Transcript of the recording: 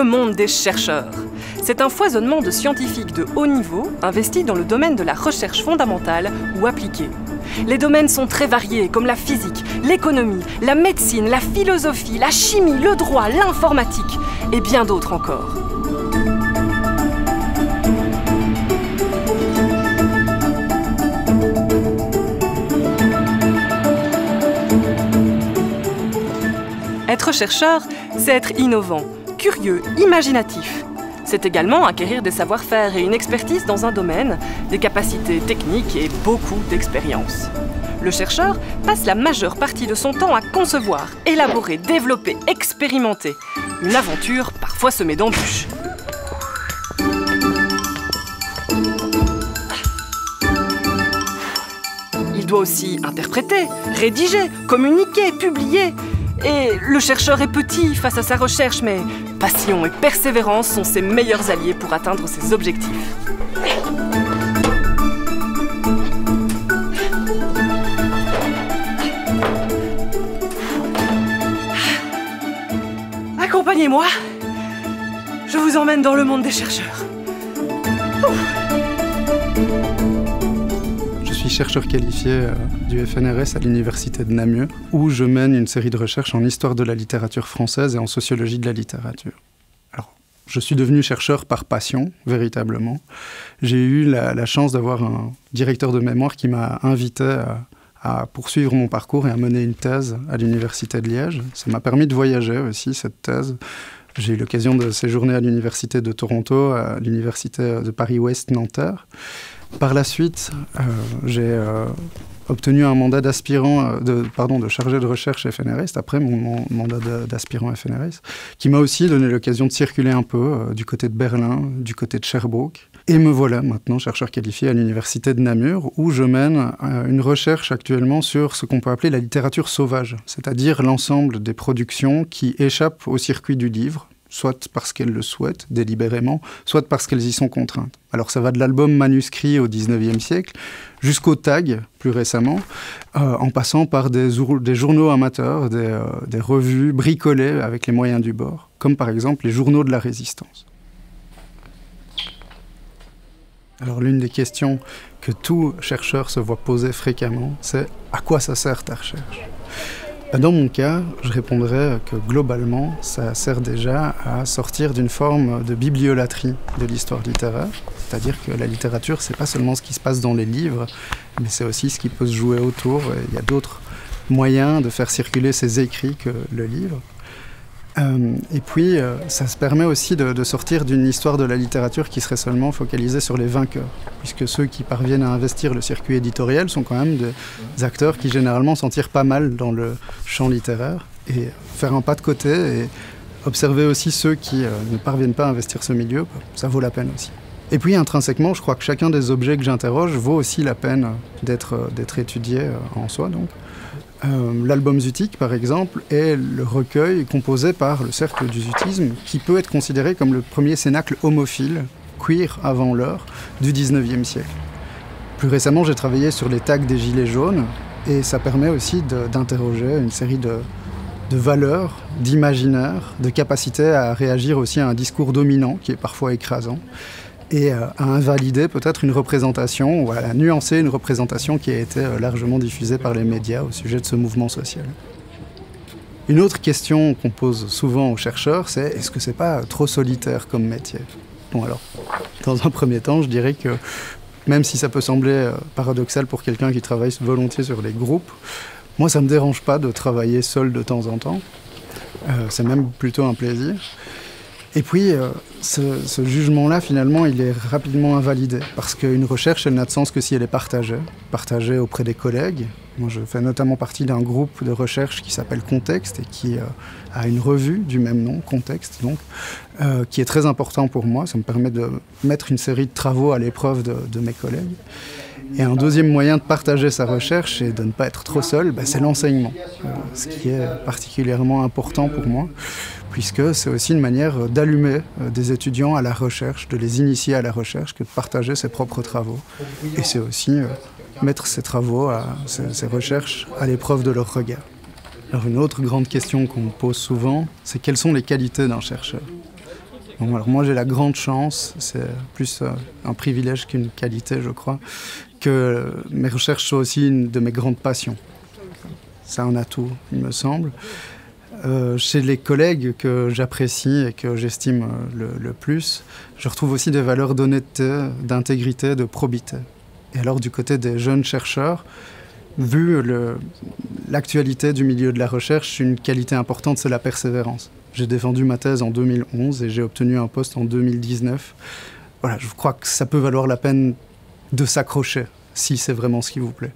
monde des chercheurs. C'est un foisonnement de scientifiques de haut niveau investis dans le domaine de la recherche fondamentale ou appliquée. Les domaines sont très variés, comme la physique, l'économie, la médecine, la philosophie, la chimie, le droit, l'informatique et bien d'autres encore. Être chercheur, c'est être innovant, curieux, imaginatif. C'est également acquérir des savoir-faire et une expertise dans un domaine, des capacités techniques et beaucoup d'expérience. Le chercheur passe la majeure partie de son temps à concevoir, élaborer, développer, expérimenter. Une aventure parfois semée d'embûches. Il doit aussi interpréter, rédiger, communiquer, publier. Et le chercheur est petit face à sa recherche, mais passion et persévérance sont ses meilleurs alliés pour atteindre ses objectifs. Accompagnez-moi, je vous emmène dans le monde des chercheurs. Je suis chercheur qualifié du FNRS à l'Université de Namur, où je mène une série de recherches en histoire de la littérature française et en sociologie de la littérature. Alors, je suis devenu chercheur par passion, véritablement. J'ai eu la chance d'avoir un directeur de mémoire qui m'a invité à poursuivre mon parcours et à mener une thèse à l'Université de Liège. Ça m'a permis de voyager aussi, cette thèse. J'ai eu l'occasion de séjourner à l'Université de Toronto, à l'Université de Paris-Ouest-Nanterre. Par la suite, j'ai obtenu un mandat de chargé de recherche FNRS, après mon mandat d'aspirant FNRS, qui m'a aussi donné l'occasion de circuler un peu du côté de Berlin, du côté de Sherbrooke. Et me voilà maintenant chercheur qualifié à l'Université de Namur, où je mène une recherche actuellement sur ce qu'on peut appeler la littérature sauvage, c'est-à-dire l'ensemble des productions qui échappent au circuit du livre, soit parce qu'elles le souhaitent délibérément, soit parce qu'elles y sont contraintes. Alors ça va de l'album manuscrit au XIXe siècle jusqu'au tag, plus récemment, en passant par des journaux amateurs, des revues bricolées avec les moyens du bord, comme par exemple les journaux de la Résistance. Alors l'une des questions que tout chercheur se voit poser fréquemment, c'est « à quoi ça sert ta recherche ?» Dans mon cas, je répondrais que globalement, ça sert déjà à sortir d'une forme de bibliolatrie de l'histoire littéraire. C'est-à-dire que la littérature, c'est pas seulement ce qui se passe dans les livres, mais c'est aussi ce qui peut se jouer autour. Il y a d'autres moyens de faire circuler ces écrits que le livre. Et puis, ça se permet aussi de sortir d'une histoire de la littérature qui serait seulement focalisée sur les vainqueurs, puisque ceux qui parviennent à investir le circuit éditorial sont quand même des acteurs qui généralement s'en tirent pas mal dans le champ littéraire, et faire un pas de côté et observer aussi ceux qui ne parviennent pas à investir ce milieu, ça vaut la peine aussi. Et puis, intrinsèquement, je crois que chacun des objets que j'interroge vaut aussi la peine d'être étudié en soi, donc. L'album Zutique, par exemple, est le recueil composé par le Cercle du Zutisme, qui peut être considéré comme le premier cénacle homophile, queer avant l'heure, du XIXe siècle. Plus récemment, j'ai travaillé sur les tags des Gilets jaunes, et ça permet aussi d'interroger une série de valeurs, d'imaginaires, de capacité à réagir aussi à un discours dominant, qui est parfois écrasant, et à invalider peut-être une représentation, ou à nuancer une représentation qui a été largement diffusée par les médias au sujet de ce mouvement social. Une autre question qu'on pose souvent aux chercheurs, c'est est-ce que c'est pas trop solitaire comme métier? Bon alors, dans un premier temps, je dirais que même si ça peut sembler paradoxal pour quelqu'un qui travaille volontiers sur les groupes, moi ça me dérange pas de travailler seul de temps en temps. C'est même plutôt un plaisir. Et puis, ce jugement-là, finalement, il est rapidement invalidé, parce qu'une recherche, elle n'a de sens que si elle est partagée auprès des collègues. Moi, je fais notamment partie d'un groupe de recherche qui s'appelle Contexte, et qui a une revue du même nom, Contexte, donc, qui est très important pour moi. Ça me permet de mettre une série de travaux à l'épreuve de mes collègues. Et un deuxième moyen de partager sa recherche et de ne pas être trop seul, c'est l'enseignement, ce qui est particulièrement important pour moi, puisque c'est aussi une manière d'allumer des étudiants à la recherche, de les initier à la recherche, que de partager ses propres travaux. Et c'est aussi mettre ces travaux, ces recherches à l'épreuve de leur regard. Alors une autre grande question qu'on me pose souvent, c'est quelles sont les qualités d'un chercheur? Bon, alors moi j'ai la grande chance, c'est plus un privilège qu'une qualité je crois, que mes recherches soient aussi une de mes grandes passions. C'est un atout, il me semble. Chez les collègues que j'apprécie et que j'estime le plus, je retrouve aussi des valeurs d'honnêteté, d'intégrité, de probité. Et alors du côté des jeunes chercheurs, vu l'actualité du milieu de la recherche, une qualité importante, c'est la persévérance. J'ai défendu ma thèse en 2011 et j'ai obtenu un poste en 2019. Voilà, je crois que ça peut valoir la peine de s'accrocher, si c'est vraiment ce qui vous plaît.